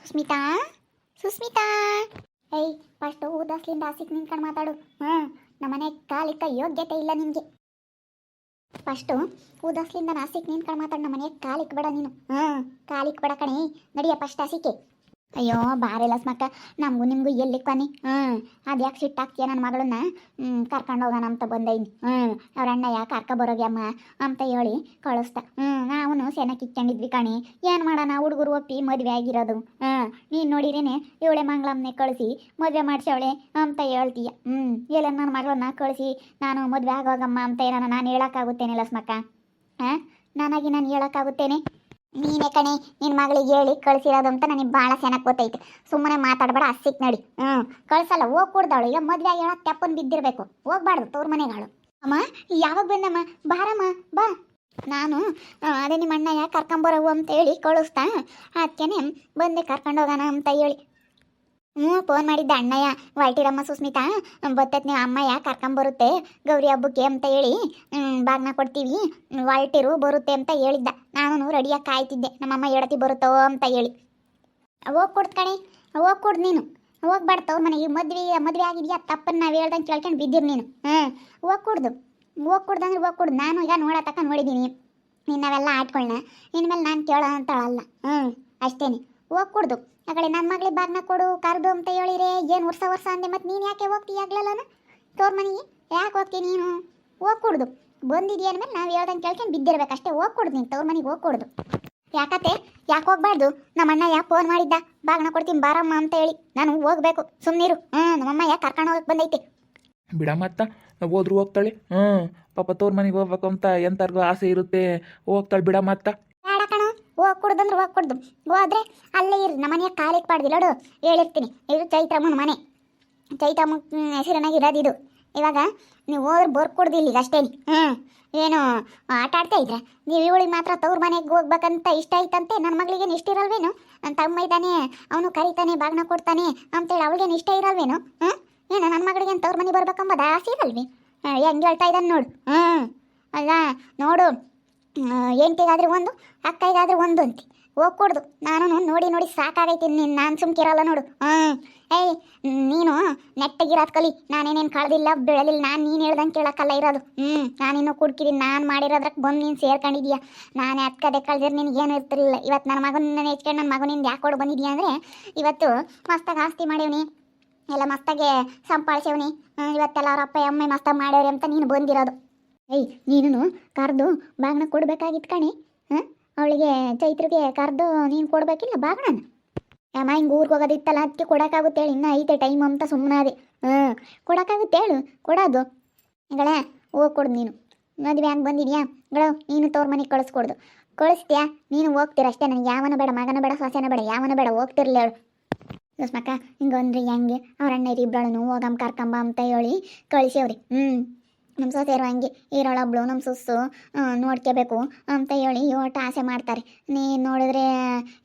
ಸ್ಮಿತಾ ಸುಸ್ಮಿತಾ. ಏಯ್ ಫಸ್ಟು ಊದಸ್ಲಿಂದ ಆಸಿಕ್ ನಿಂತ್ಕೊಂಡು ಮಾತಾಡು. ನಮ್ಮನೆ ಕಾಲಿಕ್ಕ ಯೋಗ್ಯತೆ ಇಲ್ಲ ನಿನಗೆ. ಫಸ್ಟು ಊದಸ್ಲಿಂದ ನಾಸಿಕ್ ನಿಂತ್ಕೊಂಡು ಮಾತಾಡು. ನಮ್ಮನೆ ಕಾಲಿಕ್ ಬೇಡ ನೀನು. ಕಾಲಿಕ್ ಬೇಡ ಕಣೆ. ನಡಿಯ ಫಸ್ಟ್ ಆಸಿಕೆ. ಅಯ್ಯೋ ಬಾರೆಲ್ಲ ಸ್ಮಕ್ಕ, ನಮಗೂ ನಿಮಗೂ ಎಲ್ಲಿ ಕೊನೆ. ಅದು ಯಾಕೆ ಸಿಟ್ಟಾಗ್ತೀಯ ನನ್ನ ಮಗಳನ್ನ ಕರ್ಕೊಂಡು ಹೋಗೋಣ ಅಂತ ಬಂದೈನಿ. ಅವ್ರ ಅಣ್ಣ ಯಾಕೆ ಕರ್ಕ ಬರೋಗ್ಯಮ್ಮ ಅಂತ ಹೇಳಿ ಕಳಿಸ್ತಾ. ನಾವು ಸೆನ ಕಿತ್ಕೊಂಡಿದ್ವಿ ಕಣಿ. ಏನು ಮಾಡೋಣ, ಹುಡುಗರು ಒಪ್ಪಿ ಮದುವೆ ಆಗಿರೋದು. ನೀನು ನೋಡಿರೇನೆ ಇವಳೆ ಮಂಗಳಮ್ಮನೆ ಕಳಿಸಿ ಮದುವೆ ಮಾಡಿಸವಳೆ ಅಂತ ಹೇಳ್ತೀಯ. ಎಲ್ಲ ನನ್ನ ಮಗಳನ್ನ ಕಳಿಸಿ ನಾನು ಮದುವೆ ಆಗೋಗಮ್ಮ ಅಂತ ಏನಾನ ನಾನು ಹೇಳೋಕ್ಕಾಗುತ್ತೇನಿಲ್ಲ ಸ್ಮಕ್ಕ. ನಾನಾಗಿ ನಾನು ಹೇಳೋಕ್ಕಾಗುತ್ತೇನೆ? ನೀನೇ ಕಣೆ ನಿನ್ನ ಮಗಳಿಗೆ ಹೇಳಿ ಕಳಿಸಿರೋದು ಅಂತ ನನಗೆ ಭಾಳ ಚೆನ್ನಾಗಿ ಗೊತ್ತೈತೆ. ಸುಮ್ಮನೆ ಮಾತಾಡಬೇಡ, ಅಸ್ಸಿಕ್ ನಡಿ. ಕಳ್ಸಲ್ಲ, ಹೋಗಿ ಕೊಡ್ದಾಳು. ಈಗ ಮದುವೆ ಹೇಳ ತೆಪ್ಪನ್ ಬಿದ್ದಿರಬೇಕು, ಹೋಗ್ಬಾರ್ದು ತವ್ರ ಮನೆಗಳು. ಅಮ್ಮ ಯಾವಾಗ ಬಂದಮ್ಮ? ಬಾರಮ್ಮ ಬಾ. ನಾನು ಅದೇ ನಿಮ್ಮ ಅಣ್ಣ ಯಾಕೆ ಕರ್ಕೊಂಬರವು ಅಂತ ಹೇಳಿ ಕಳಿಸ್ತಾ, ಅದಕ್ಕೇನೆ ಬಂದೆ ಕರ್ಕೊಂಡು ಹೋಗೋಣ ಅಂತ ಹೇಳಿ. ಫೋನ್ ಮಾಡಿದ್ದೆ ಅಣ್ಣಯ್ಯ. ಹೊರಟಿರಮ್ಮ ಸುಸ್ಮಿತಾ, ಬರ್ತೈತೆ ನೀವು ಅಮ್ಮಯ್ಯ ಕರ್ಕೊಂಬರುತ್ತೆ ಗೌರಿ ಹಬ್ಬಕ್ಕೆ ಅಂತ ಹೇಳಿ ಬಾಗ್ನ ಕೊಡ್ತೀವಿ, ಹೊರಟಿರು ಬರುತ್ತೆ ಅಂತ ಹೇಳಿದ್ದ. ನಾನು ರೆಡಿಯಾಗಿ ಕಾಯ್ತಿದ್ದೆ ನಮ್ಮಮ್ಮ ಹೇಳತಿ ಬರುತ್ತೋ ಅಂತ ಹೇಳಿ. ಹೋಗಿ ಕೊಡ್ತು ಕಣೆ, ಹೋಗಿ ಕೊಡ್ದು ನೀನು. ಹೋಗ್ಬಾರ್ದು ತವ್ರ ಮನೆಗೆ. ಮದುವೆ ಆಗಿದೆಯಾ ತಪ್ಪನ್ನು ನಾವು ಹೇಳ್ದಂಗೆ ಕೇಳ್ಕೊಂಡು ಬಿದ್ದಿರು ನೀನು. ಹೋಗಿ ಕೊಡ್ದು ಅಂದ್ರೆ ಹೋಗಿ ಕೊಡ್ದು. ನಾನು ಈಗ ನೋಡತಕ್ಕ ನೋಡಿದ್ದೀನಿ ನಿನ್ನವೆಲ್ಲ ಆಟ್ಗಳನ್ನ. ಇನ್ಮೇಲೆ ನಾನು ಕೇಳೋ ಅಂತಳಲ್ಲ. ಅಷ್ಟೇನೆ, ಹೋಗಿ ಕೊಡ್ದು. ಆ ಕಡೆ ನನ್ನ ಮಗಳಿಗೆ ಬಾಗ್ನ ಕೊಡು ಕರ್ದು ಅಂತ ಹೇಳಿರೆ ಏನು ವರ್ಷ ಅಂದೆ. ಮತ್ತು ನೀನು ಯಾಕೆ ಹೋಗ್ತೀಯ ಆಗ್ಲಲ್ಲನ ತೋರ್ ಮನೆಗೆ? ಯಾಕೆ ಹೋಗ್ತೀನಿ ನೀನು? ಹೋಗಿ ಕೊಡ್ದು. ಬಂದಿದೆಯ ಅಂದಮೇಲೆ ನಾವು ಹೇಳ್ದಂಗೆ ಕೇಳ್ಕೊಂಡು ಬಿದ್ದಿರ್ಬೇಕು ಅಷ್ಟೇ. ಹೋಗಿ ಕೊಡ್ದು ನೀನು ತವ್ರ ಮನೆಗೆ. ಹೋಗಿ ಕೊಡ್ದು. ಯಾಕತ್ತೆ ಯಾಕೆ ಹೋಗ್ಬಾರ್ದು? ನಮ್ಮ ಅಣ್ಣ ಯಾಕೆ ಫೋನ್ ಮಾಡಿದ್ದ ಬಾಗ್ನ ಕೊಡ್ತೀನಿ ಬಾರಮ್ಮ ಅಂತ ಹೇಳಿ. ನಾನು ಹೋಗ್ಬೇಕು, ಸುಮ್ಮನಿರು. ನಮ್ಮಮ್ಮ ಯಾಕೆ ಕರ್ಕೊಂಡು ಹೋಗಕ್ಕೆ ಬಂದೈತೆ. ಬಿಡಮ್ಮತ್ತ ಹೋದ್ರು ಹೋಗ್ತಾಳೆ. ಪಾಪ ತೋರ್ ಮನೆಗೆ ಹೋಗ್ಬೇಕು ಅಂತ ಎಂತರ್ಗೂ ಆಸೆ ಇರುತ್ತೆ, ಹೋಗ್ತಾಳೆ ಬಿಡಮ್ಮತ್ತ. ಬೇಡ ಕಣ, ಹೋಗಿ ಕೊಡ್ದಂದ್ರೆ ಹೋಗಿ ಕೊಡ್ದು. ಹೋದ್ರೆ ಅಲ್ಲೇ ಇರು, ನಮ್ಮನೆಯ ಕಾಲಿಗೆ ಪಾಡ್ದಿಲ್ಲ ನೋಡು. ಹೇಳಿರ್ತೀನಿ, ಇದು ಚೈತ್ರಮ್ಮನ ಮನೆ. ಚೈತ್ರಮ್ಮ ಹೆಸರಿನಾಗಿ ಇರೋದಿದು. ಇವಾಗ ನೀವು ಹೋದ್ರೆ ಬರ್ಕೊಡ್ದು ಇಲ್ಲಿಗೆ ಅಷ್ಟೇನಿ. ಏನು ಆಟ ಆಡ್ತಾ ಇದ್ರೆ ನೀವು ಇವಳಿಗೆ ಮಾತ್ರ ತವ್ರ ಮನೆಗೆ ಹೋಗ್ಬೇಕಂತ ಇಷ್ಟ ಐತಂತೆ. ನನ್ನ ಮಗಳಿಗೇನು ಇಷ್ಟ ಇರಲ್ವೇನು? ನನ್ನ ತಮ್ಮ ಇದ್ದಾನೆ, ಅವನು ಕರಿತಾನೆ ಬಾಗ್ನ ಕೊಡ್ತಾನೆ ಅಂತೇಳಿ ಅವಳಿಗೇನು ಇಷ್ಟ ಇರಲ್ವೇನು? ಏನು ನನ್ನ ಮಗಳಿಗೆ ತವ್ರ ಮನೆ ಬರ್ಬೇಕಂಬುದು ಆಸೆ ಇರಲ್ವಿ? ಹೆಂಗೆ ಹೇಳ್ತಾ ಇದ್ದಾನೆ ನೋಡು. ಅಲ್ಲ ನೋಡು, ಎಂಟಿಗಾದ್ರೆ ಒಂದು, ಅಕ್ಕೈಗಾದ್ರೆ ಒಂದು ಅಂತಿ. ಹೋಗಿ ಕೊಡ್ದು. ನಾನು ನೋಡಿ ಸಾಕಾಗೈತೀನಿ ನೀನು. ನಾನು ಸುಮ್ಕಿರಲ್ಲ ನೋಡು. ಏಯ್ ನೀನು ನೆಟ್ಟಗಿರೋದು ಕಲಿ. ನಾನೇನೇನು ಕಳೆದಿಲ್ಲ ಬೆಳೆದಿಲ್ಲ. ನಾನು ನೀನು ಹೇಳ್ದಂಗೆ ಕೇಳೋಕ್ಕಲ್ಲ ಇರೋದು. ನಾನಿನ್ನೂ ಕುಡ್ಕಿದ್ದೀನಿ. ನಾನು ಮಾಡಿರೋದ್ರಕ್ಕೆ ಬಂದು ನೀನು ಸೇರ್ಕೊಂಡಿದ್ದೀಯ. ನಾನು ಅಕ್ಕದೆ ಕಳೆದಿರು ನಿನಗೇನು ಇರ್ತಿರಲಿಲ್ಲ. ಇವತ್ತು ನನ್ನ ಮಗನ ಹೆಚ್ಕೊಂಡು ನನ್ನ ಮಗನಿಂದ ಯಾಕೆ ಕೊಡು ಬಂದಿದ್ದೀಯ ಅಂದರೆ, ಇವತ್ತು ಮಸ್ತಾಗಿ ಆಸ್ತಿ ಮಾಡೀವ್ನಿ, ಎಲ್ಲ ಮಸ್ತಾಗೆ ಸಂಪಾಳಿಸೇವ್ನಿ. ಇವತ್ತೆಲ್ಲ ಅವ್ರ ಅಪ್ಪ ಅಮ್ಮ ಮಸ್ತಾಗಿ ಮಾಡ್ಯವ್ರಿ ಅಂತ ನೀನು ಬಂದಿರೋದು. ಏಯ್ ನೀನು ಕರೆದು ಬಾಗ್ನ ಕೊಡ್ಬೇಕಾಗಿತ್ತು ಕಣೆ. ಅವಳಿಗೆ ಚೈತ್ರಿಗೆ ಕರೆದು ನೀನು ಕೊಡಬೇಕಿಲ್ಲ ಬಾಗ್ನ. ಅಮ್ಮ ಹಿಂಗೆ ಊರಿಗೆ ಹೋಗೋದಿತ್ತಲ್ಲ, ಅದಕ್ಕೆ ಕೊಡೋಕ್ಕಾಗುತ್ತೆ ಹೇಳಿ. ಇನ್ನೂ ಐತೆ ಟೈಮ್ ಅಂತ ಸುಮ್ಮನೆ ಅದೇ. ಕೊಡೋಕ್ಕಾಗುತ್ತೆ ಹೇಳು, ಕೊಡೋದು. ಗಳೇ ಹೋಗಿ ಕೊಡು ನೀನು. ಮದುವೆ ಹಂಗೆ ಬಂದಿದ್ಯಾ ಗಳು, ನೀನು ತವ್ರ ಮನೆಗೆ ಕಳಿಸ್ಕೊಡ್ದು. ಕಳಿಸ್ತೀಯಾ ನೀನು ಹೋಗ್ತೀರ ಅಷ್ಟೇ. ನನಗೆ ಯಾವನ ಬೇಡ, ಮಗನ ಬೇಡ, ಸೊಸೆನ ಬೇಡ, ಯಾವನ ಬೇಡ. ಹೋಗ್ತಿರ್ಲಿ ಹೇಳು ಸುಸ್ಮಕ್ಕ. ಹಿಂಗಂದ್ರೆ ಹೆಂಗೆ? ಅವ್ರ ಅಣ್ಣ ಇಬ್ಬಳನು ಹೋಗಮ್ಮ ಕರ್ಕೊಂಬ ಅಂತ ಹೇಳಿ ಕಳಿಸ್ಯವ್ರಿ. ನಮ್ಮ ಸೊಸೆಯರು ಹಂಗೆ ಇರೋಳೊಬ್ಳು ನಮ್ಮ ಸುಸ್ಸು ನೋಡ್ಕೋಬೇಕು ಅಂತ ಹೇಳಿ ಓಟ ಆಸೆ ಮಾಡ್ತಾರೆ. ನೀನು ನೋಡಿದ್ರೆ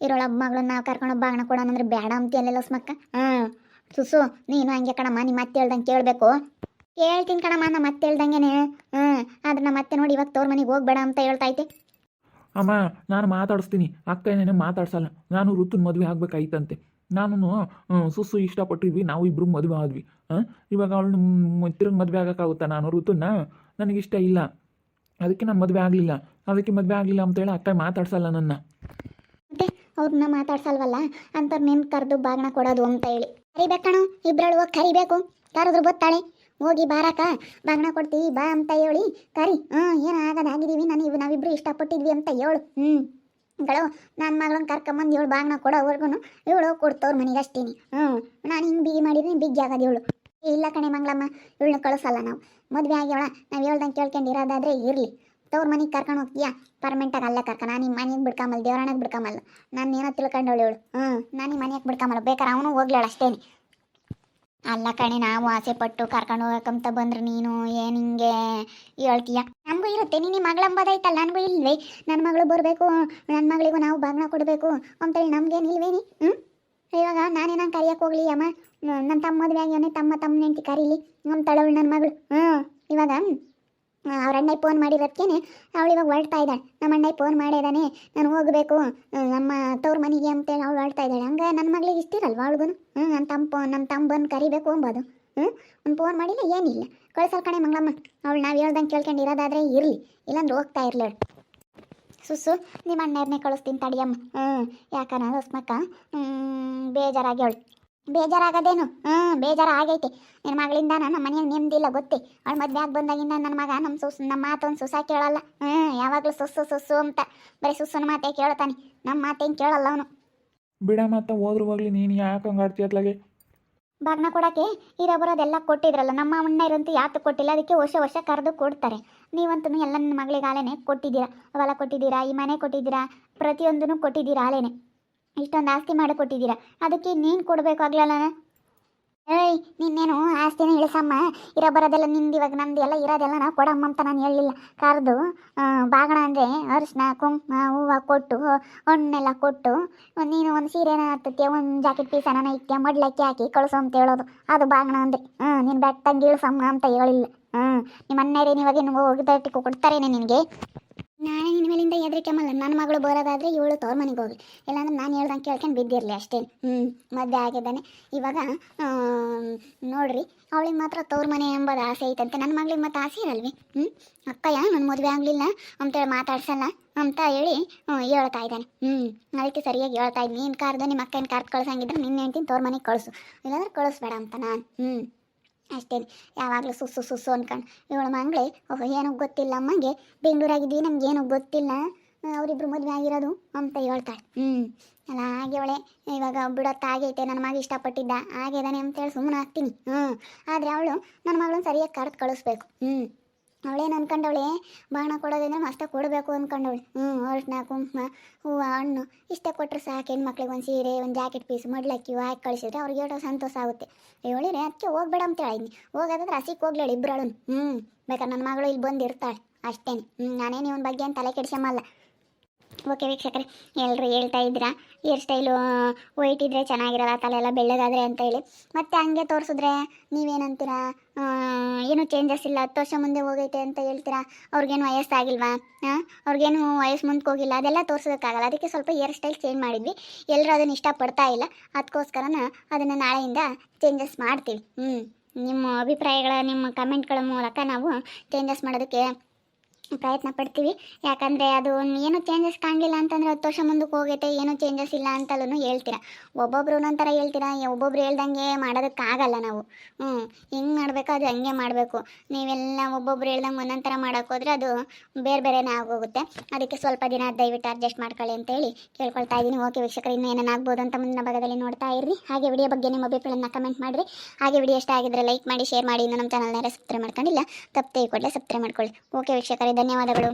ಇರೋಳೊಬ್ಬ ಮಗಳನ್ನ ನಾವು ಕರ್ಕೊಂಡೋಗಿ ಬಾಗ್ನ ಕೊಡೋಣ ಅಂದ್ರೆ ಬೇಡ ಅಂತೀಯಲ್ಲ ಸ್ಮಕ್ಕ. ಸುಸ್ಸು ನೀನು ಹಂಗೆ ಕಣಮ್ಮ, ನಿಮ್ಮ ಮತ್ತೆ ಹೇಳ್ದಂಗೆ ಕೇಳಬೇಕು. ಕೇಳ್ತೀನಿ ಕಣಮ್ಮ, ನಮ್ಮ ಮತ್ತೆ ಹೇಳ್ದಂಗೆ. ಆದ್ರೆ ನಮ್ಮ ಮತ್ತೆ ನೋಡಿ ಇವಾಗ ತವ್ರ ಮನೆಗೆ ಹೋಗ್ಬೇಡ ಅಂತ ಹೇಳ್ತೈತೆ. ಅಮ್ಮ ನಾನು ಮಾತಾಡಿಸ್ತೀನಿ, ಅಕ್ಕ ಏನೇನು ಮಾತಾಡ್ಸಲ್ಲ. ನಾನು ಋತುನ ಮದುವೆ ಆಗ್ಬೇಕಾಯ್ತಂತೆ. ನಾನು ಸುಸ್ಸು ಇಷ್ಟಪಟ್ಟಿದ್ವಿ, ನಾವು ಇಬ್ಬರು ಮದುವೆ ಆದ್ವಿ. ಇವಾಗ ಅವಳು ತಿರುಗಿ ಮದುವೆ ಆಗೋಕ್ಕಾಗುತ್ತಾ? ನಾನು ಋತುನ ನನಗಿಷ್ಟ ಇಲ್ಲ, ಅದಕ್ಕೆ ನಾನು ಮದುವೆ ಆಗಲಿಲ್ಲ. ಅದಕ್ಕೆ ಮದುವೆ ಆಗಲಿಲ್ಲ ಅಂತೇಳಿ ಅಕ್ಕ ಮಾತಾಡ್ಸಲ್ಲ ನನ್ನ. ಮತ್ತೆ ಅವ್ರನ್ನ ಮಾತಾಡ್ಸಲ್ವಲ್ಲ ಅಂಥವ್ರು ನೆನ್ಪು ಕರೆದು ಬಾಗ್ನ ಕೊಡೋದು ಅಂತ ಹೇಳಿ ಕರಿಬೇಕಣ. ಇಬ್ಬರಳು ಹೋಗಿ ಕರಿಬೇಕು. ಕರೆದ್ರು ಬರ್ತಾಳೆ. ಹೋಗಿ ಬಾರಕ್ಕ ಬಾಗ್ನ ಕೊಡ್ತೀವಿ ಬಾ ಅಂತ ಹೇಳಿ ಕರಿ. ಏನು ಆಗೋದಾಗಿದ್ದೀವಿ, ನಾವಿಬ್ಬರು ಇಷ್ಟಪಟ್ಟಿದ್ವಿ ಅಂತ ಹೇಳು. ಗಳು ನನ್ನ ಮಗಳನ್ನ ಕರ್ಕೊಂಬಂದು ಇವಳು ಬಾಗ್ನ ಕೊಡೋವರೆಗೂ ಇವಳು ಕೊಡ್ತವ್ರ ಮನೆಗೆ ಅಷ್ಟೇನಿ. ನಾನು ಹಿಂಗೆ ಬಿಗಿ ಮಾಡಿದ್ರೆ ಬಿಗಿ ಆಗೋದು ಇವಳು. ಇಲ್ಲ ಕಣೆ ಮಂಗಳಮ್ಮ, ಇವಳನ್ನ ಕಳಿಸಲ್ಲ ನಾವು. ಮದುವೆ ಆಗ್ಯವಳ, ನಾವು ಹೇಳ್ದಂಗೆ ಕೇಳ್ಕೊಂಡು ಇರೋದಾದ್ರೆ ಇರಲಿ. ತವ್ರ ಮನೆಗೆ ಕರ್ಕೊಂಡು ಹೋಗ್ತೀಯಾ ಪರ್ಮೆಂಟಾಗಿ ಅಲ್ಲೇ ಕರ್ಕ. ನಾನು ನಿಮ್ಮ ಮನೆಗೆ ಬಿಡ್ಕೊಂಬಲ್ಲ, ದೇವರಾಣಕ್ಕೆ ಬಿಡ್ಕೊಂಬಲ್ಲ. ನಾನು ಏನೋ ತಿಳ್ಕೊಂಡವಳು ಇವಳು. ನಾನು ನಿಮ್ಮ ಮನೆಗೆ ಬಿಡ್ಕೊಂಬಲ್ಲ, ಬೇಕಾರೆ ಅವನು ಹೋಗ್ಲೇಳು ಅಷ್ಟೇನಿ. ಅಲ್ಲ ಕಣೆ, ನಾವು ಆಸೆ ಪಟ್ಟು ಕರ್ಕೊಂಡು ಹೋಗಕ್ಕಂತ ಬಂದ್ರೆ ನೀನು ಏನು ಹಿಂಗೆ ಹೇಳ್ತೀಯ? ನಮಗೂ ಇರುತ್ತೆ, ನೀನು ಮಗಳಂಬದೈತಲ್ಲ, ನನಗೂ ಇಲ್ವೇ? ನನ್ನ ಮಗಳು ಬರಬೇಕು, ನನ್ನ ಮಗಳಿಗೂ ನಾವು ಬಾಗ್ನ ಕೊಡಬೇಕು ಅಂತೇಳಿ ನಮಗೇನು ಇಲ್ವೇನಿ? ಇವಾಗ ನಾನೇನು ಕರಿಯಕ್ಕೆ ಹೋಗ್ಲಿ ಅಮ್ಮ? ನನ್ನ ತಮ್ಮ ಮದುವೆ ಆಗ್ಯವನೇ, ತಮ್ಮ ಹೆಂಡತಿ ಕರೀಲಿ ನಮ್ಮ ತಳವಳು ನನ್ನ ಮಗಳು. ಇವಾಗ ಅವ್ರ ಅಣ್ಣ ಫೋನ್ ಮಾಡಿರೋದಕ್ಕೇನೆ ಅವಳು ಇವಾಗ ಹೊರಡ್ತಾ ಇದ್ದಾಳೆ. ನಮ್ಮ ಅಣ್ಣ ಫೋನ್ ಮಾಡಿದಾನೆ, ನಾನು ಹೋಗಬೇಕು ನಮ್ಮ ತವ್ರ ಮನೆಗೆ ಅಂತೇಳಿ ಅವಳು ಹೊರಡ್ತಾ ಇದ್ದಾಳೆ. ಹಂಗೆ ನನ್ನ ಮಗಳಿಗೆ ಇಷ್ಟಿರಲ್ವ ಅವಳಿಗೂ ನಮ್ಮ ತಮ್ಮ ಬಂದು ಕರಿಬೇಕು ಅಂಬೋದು. ಒಂದು ಫೋನ್ ಮಾಡಿಲ್ಲ ಏನಿಲ್ಲ, ಕಳ್ಸಲ್ ಕಣೆ ಮಂಗಳಮ್ಮ. ಅವಳು ನಾವು ಹೇಳ್ದಂಗೆ ಕೇಳ್ಕೊಂಡು ಇರೋದಾದ್ರೆ ಇರಲಿ, ಇಲ್ಲಾಂದ್ರೆ ಹೋಗ್ತಾ ಇರ್ಲೇಳು. ಸುಸ್ಸು ನಿಮ್ಮ ಅಣ್ಣವ್ರನ್ನೇ ಕಳಿಸ್ತೀನಿ ತಡಿಯಮ್ಮ. ಯಾಕನ ಹೊಸ್ಮಕ್ಕ ಬೇಜಾರಾಗಿ ಅವಳು. ಬೇಜಾರಾಗದೇನು? ಬೇಜಾರು ಆಗೈತೆ. ನಿನ್ನ ಮಗಳಿಂದ ನಮ್ಮ ಮನೆಯಾಗ ನೆಮ್ಮದಿಲ್ಲ ಗೊತ್ತೇ. ಅವಳು ಮದುವೆ ಆಗಿ ಬಂದಾಗಿಂದ ನನ್ನ ಮಗ ನಮ್ಮ ಮಾತೊಂದು ಸುಸ ಕೇಳಲ್ಲ. ಯಾವಾಗಲೂ ಸುಸ್ಸು ಅಂತ ಬರೀ ಸುಸ್ಸನ ಮಾತೇ ಕೇಳ್ತಾನೆ, ನಮ್ಮ ಮಾತೇನು ಕೇಳಲ್ಲ ಅವನು. ಬಿಡ ಮತ್ತೆ ಹೋದ್ರು ಹೋಗ್ಲಿ, ನೀನು ಯಾಕೆ ಹಂಗೆ ಆಡ್ತಿ ಅತ್ಲಾಗೆ? ಬಾಗ್ನ ಕೊಡೋಕ್ಕೆ ಇರೋ ಬರೋದೆಲ್ಲ ಕೊಟ್ಟಿದ್ರಲ್ಲ, ನಮ್ಮ ಅಣ್ಣರಂತೂ ಯಾತು ಕೊಟ್ಟಿಲ್ಲ. ಅದಕ್ಕೆ ವರ್ಷ ಕರೆದು ಕೊಡ್ತಾರೆ. ನೀವಂತೂ ಎಲ್ಲ ನನ್ನ ಮಗಳಿಗೆ ಆಲೇನೆ ಕೊಟ್ಟಿದ್ದೀರಾ, ಹೊಲ ಕೊಟ್ಟಿದ್ದೀರಾ, ಈ ಮನೆ ಕೊಟ್ಟಿದ್ದೀರಾ, ಪ್ರತಿಯೊಂದೂ ಕೊಟ್ಟಿದ್ದೀರಾ ಆಲೇನೆ. ಇಷ್ಟೊಂದು ಆಸ್ತಿ ಮಾಡಿ ಕೊಟ್ಟಿದ್ದೀರಾ, ಅದಕ್ಕೆ ನೀನು ಕೊಡಬೇಕು ಆಗ್ಲಲ್ಲ. ಏಯ್ ನಿನ್ನೇನು ಆಸ್ತಿನ ಇಳಿಸಮ್ಮ, ಇರೋ ಬರೋದೆಲ್ಲ ನಿಂದು, ಇವಾಗ ನಮ್ದು ಎಲ್ಲ ಇರೋದೆಲ್ಲ ನಾವು ಕೊಡಮ್ಮ ಅಂತ ನಾನು ಹೇಳಲಿಲ್ಲ. ಕರೆದು ಬಾಗಣ ಅಂದರೆ ಅರಿಶಿನ ಕುಂಕುಮ ಹೂವು ಕೊಟ್ಟು ಹಣ್ಣೆಲ್ಲ ಕೊಟ್ಟು ನೀನು ಒಂದು ಸೀರೆನ ಹತ್ತಕ್ಕೆ ಒಂದು ಜಾಕೆಟ್ ಪೀಸನ ಇಕ್ಕೆ ಮಡ್ಲಕ್ಕಿ ಹಾಕಿ ಕಳಿಸು ಅಂತ ಹೇಳೋದು, ಅದು ಬಾಗಣ ಅಂದರೆ. ನೀನು ಬೆಟ್ಟಂಗೆ ಇಳಿಸಮ್ಮ ಅಂತ ಹೇಳಿಲ್ಲ. ನಿಮ್ಮ ಅಣ್ಣರೇ ಇವಾಗ ನೀವು ಹೋಗಿದ್ದ ಕೊಡ್ತಾರೇನೆ ನಿನಗೆ. ನಾನೇ ನಿನ್ನ ಮೇಲಿಂದ ಹೆದರಿಕೆಮಲ್ಲ. ನನ್ನ ಮಗಳು ಬರೋದಾದರೆ ಇವಳು ತವ್ರ ಮನೆಗೆ ಹೋಗಿ, ಇಲ್ಲಾಂದ್ರೆ ನಾನು ಹೇಳ್ದಂಗೆ ಕೇಳ್ಕೊಂಡು ಬಿದ್ದಿರಲಿ ಅಷ್ಟೇ. ಮದುವೆ ಆಗಿದ್ದಾನೆ ಇವಾಗ. ನೋಡ್ರಿ, ಅವಳಿಗೆ ಮಾತ್ರ ತವ್ರ ಮನೆ ಎಂಬುದು ಆಸೆ ಐತಂತೆ, ನನ್ನ ಮಗಳಿಗೆ ಮತ್ತೆ ಆಸೆ ಇರಲ್ವಿ? ಅಕ್ಕಯ್ಯ ನನ್ನ ಮದುವೆ ಆಗಲಿಲ್ಲ ಅಂತೇಳಿ ಮಾತಾಡ್ಸಲ್ಲ ಅಂತ ಹೇಳಿ ಹೇಳ್ತಾ ಇದ್ದಾನೆ. ಅದಕ್ಕೆ ಸರಿಯಾಗಿ ಹೇಳ್ತಾ ಇದ್ದೀನಿ. ನೀನು ಕಾರ್ದು ನಿಮ್ಮ ಅಕ್ಕನ ಕಾರ್ದು ಕಳ್ಸಂಗಿದ್ರೆ ನಿನ್ನ ಹೆಂಡ್ತಿನ ತವ್ರ ಮನೆಗೆ ಕಳಿಸು, ಇಲ್ಲಾಂದ್ರೆ ಕಳಿಸ್ಬೇಡ ಅಂತ ನಾನು. ಅಷ್ಟೇ, ಯಾವಾಗಲೂ ಸುಸ್ಸು ಅನ್ಕೊಂಡು ಇವಳು ಮಂಗಳೇ ಏನೂ ಗೊತ್ತಿಲ್ಲ ಅಮ್ಮಂಗೆ, ಬೆಂಗಳೂರಾಗಿದ್ದೀವಿ ನಮ್ಗೇನು ಗೊತ್ತಿಲ್ಲ, ಅವರಿಬ್ರು ಮದುವೆ ಆಗಿರೋದು ಅಂತ ಹೇಳ್ತಾಳೆ. ಅಲ್ಲ ಆಗ್ಯವಳೆ ಇವಾಗ ಬಿಡೋತ್ತಾಗೈತೆ, ನನ್ನ ಮಗ ಇಷ್ಟಪಟ್ಟಿದ್ದ ಆಗಿದ್ದಾನೆ ಅಂತೇಳಿ ಸುಮ್ಮನೆ ಆಗ್ತೀನಿ. ಆದರೆ ಅವಳು ನನ್ನ ಮಗಳನ್ನ ಸರಿಯಾಗಿ ಕರೆದು ಕಳಿಸ್ಬೇಕು. ಅವಳೇನು ಅಂದ್ಕೊಂಡವಳೆ, ಬಾಣ ಕೊಡೋದಂದ್ರೆ ಮಸ್ತ ಕೊಡಬೇಕು ಅಂದ್ಕೊಂಡವಳು. ಅರಿಶಿನ ಕುಂಕುಮ ಹೂವು ಹಣ್ಣು ಇಷ್ಟೇ ಕೊಟ್ಟರೆ ಸಾಕು. ಹೆಣ್ಮಕ್ಳಿಗೆ ಒಂದು ಸೀರೆ, ಒಂದು ಜಾಕೆಟ್ ಪೀಸ್ ಮಡ್ಲಕ್ಕಿ ಹಾಕಿ ಕಳಿಸಿದ್ರೆ ಅವ್ರಿಗೆ ಏನೋ ಸಂತೋಷ ಆಗುತ್ತೆ. ಹೇಳಿರಿ ಅದಕ್ಕೆ ಹೋಗ್ಬೇಡ ಅಂತ ಹೇಳಿದ್ನಿ. ಹೋಗೋದಾದ್ರೆ ಹಸಿಗೆ ಹೋಗ್ಲೇಳಿ ಇಬ್ಬರಳು. ಬೇಕಾದ್ರೆ ನನ್ನ ಮಗಳು ಇಲ್ಲಿ ಬಂದು ಇರ್ತಾಳೆ ಅಷ್ಟೇನೆ. ನಾನೇನು ಇವನ ಬಗ್ಗೆ ಏನು ತಲೆ ಕೆಡಿಸಮ್ಮಲ್ಲ. ಓಕೆ ವೀಕ್ಷಕರೇ, ಎಲ್ಲರೂ ಹೇಳ್ತಾ ಇದ್ದೀರಾ ಹೇರ್ ಸ್ಟೈಲು ವೈಟ್ ಇದ್ದರೆ ಚೆನ್ನಾಗಿರಲ್ಲ, ತಲೆ ಎಲ್ಲ ಬೆಳ್ಳಗಾದರೆ ಅಂತ ಹೇಳಿ. ಮತ್ತು ಹಂಗೆ ತೋರಿಸಿದ್ರೆ ನೀವೇನಂತೀರಾ, ಏನೂ ಚೇಂಜಸ್ ಇಲ್ಲ, 10 ವರ್ಷ ಮುಂದೆ ಹೋಗೈತೆ ಅಂತ ಹೇಳ್ತೀರಾ. ಅವ್ರಿಗೇನು ವಯಸ್ಸಾಗಿಲ್ವಾ? ಅವ್ರಿಗೇನು ವಯಸ್ಸು ಮುಂದಕ್ಕೆ ಹೋಗಿಲ್ಲ, ಅದೆಲ್ಲ ತೋರಿಸೋದಕ್ಕಾಗಲ್ಲ. ಅದಕ್ಕೆ ಸ್ವಲ್ಪ ಹೇರ್ ಸ್ಟೈಲ್ ಚೇಂಜ್ ಮಾಡಿದ್ವಿ. ಎಲ್ಲರೂ ಅದನ್ನು ಇಷ್ಟಪಡ್ತಾ ಇಲ್ಲ, ಅದಕ್ಕೋಸ್ಕರನ ಅದನ್ನು ನಾಳೆಯಿಂದ ಚೇಂಜಸ್ ಮಾಡ್ತೀವಿ. ನಿಮ್ಮ ಅಭಿಪ್ರಾಯಗಳ, ನಿಮ್ಮ ಕಮೆಂಟ್ಗಳ ಮೂಲಕ ನಾವು ಚೇಂಜಸ್ ಮಾಡೋದಕ್ಕೆ ಪ್ರಯತ್ನ ಪಡ್ತೀವಿ. ಯಾಕಂದರೆ ಅದು ಏನೂ ಚೇಂಜಸ್ ಕಾಣಲಿಲ್ಲ ಅಂತಂದರೆ 10 ವರ್ಷ ಮುಂದಕ್ಕೆ ಹೋಗೈತೆ, ಏನೂ ಚೇಂಜಸ್ ಇಲ್ಲ ಅಂತಲೂ ಹೇಳ್ತೀರಾ. ಒಬ್ಬೊಬ್ರು ಒಂದೊಂಥರ ಹೇಳ್ತೀರಾ, ಒಬ್ಬೊಬ್ರು ಹೇಳ್ದಂಗೆ ಮಾಡೋದಕ್ಕಾಗಲ್ಲ ನಾವು. ಹೆಂಗೆ ಮಾಡಬೇಕು ಅದು ಹಂಗೆ ಮಾಡಬೇಕು. ನೀವೆಲ್ಲ ಒಬ್ಬೊಬ್ರು ಹೇಳ್ದಂಗೆ ಒಂದೊಂಥರ ಮಾಡೋಕ್ಕೋದ್ರೆ ಅದು ಬೇರೆ ಬೇರೆನೇ ಆಗೋಗುತ್ತೆ. ಅದಕ್ಕೆ ಸ್ವಲ್ಪ ದಿನ ದಯವಿಟ್ಟು ಅಡ್ಜಸ್ಟ್ ಮಾಡ್ಕೊಳ್ಳಿ ಅಂತೇಳಿ ಕೇಳ್ಕೊಳ್ತಾ ಇದ್ದೀನಿ. ಓಕೆ ವೀಕ್ಷಕರು, ಇನ್ನೂ ಏನಾಗ್ಬೋದು ಅಂತ ಮುಂದಿನ ಭಾಗದಲ್ಲಿ ನೋಡ್ತಾ ಇರ್ರಿ. ಹಾಗೆ ವಿಡಿಯೋ ಬಗ್ಗೆ ನಿಮ್ಮ ಅಭಿಪ್ರಾಯನ ಕಮೆಂಟ್ ಮಾಡಿರಿ. ಹಾಗೆ ವಿಡಿಯೋ ಇಷ್ಟ ಆಗಿದ್ರೆ ಲೈಕ್ ಮಾಡಿ, ಶೇರ್ ಮಾಡಿ. ಇನ್ನು ನಮ್ಮ ಚಾನಲ್ನ ಸಬ್ಸ್ಕ್ರೈಬ್ ಮಾಡ್ಕೊಂಡಿಲ್ಲ, ತಪ್ಪದೆ ಕೂಡಲೇ ಸಬ್ಸ್ಕ್ರೈಬ್ ಮಾಡ್ಕೊಳ್ಳಿ. ಓಕೆ ವೀಕ್ಷಕರೇ, ಧನ್ಯವಾದಗಳು.